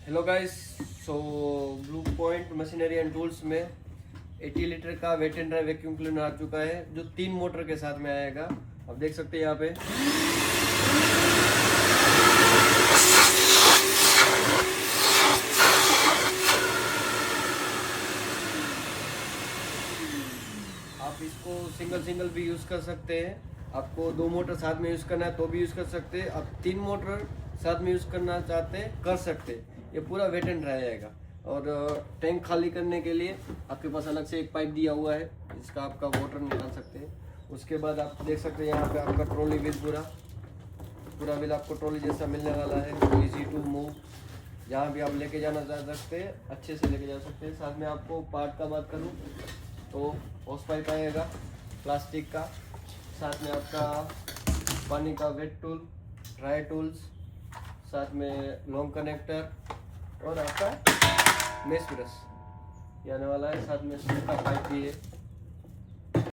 Hello guys. So Blue Point machinery and tools में 80 litre का wet and dry vacuum cleaner आ चुका है जो 3 मोटर के साथ में आएगा। अब देख सकते हैं यहाँ पे आप इसको सिंगल भी यूज़ कर सकते हैं। आपको 2 मोटर साथ में यूज़ करना है तो भी यूज़ कर सकते हैं। आप 3 मोटर साथ में यूज़ करना चाहते हैं कर सकते हैं। ये पूरा वेट एंड ड्राई आएगा। और टैंक खाली करने के लिए आपके पास अलग से एक पाइप दिया हुआ है जिसका आपका वाटर निकाल सकते हैं। उसके बाद आप देख सकते हैं यहाँ पे आपका ट्रॉली व्हील पूरा व्हील आपको ट्रॉली जैसा मिलने वाला है। इजी टू मूव, जहाँ भी आप लेके जाना चाह सकते हैं अच्छे से लेके जा सकते हैं। साथ में आपको पार्ट का बात करूँ तो हॉस पाइप आएगा प्लास्टिक का, साथ में आपका पानी का वेट टूल, ड्राई टूल्स, साथ में लॉन्ग कनेक्टर और आपका मेश ब्रश ये आने वाला है। साथ में स्टील का पाइप भी है।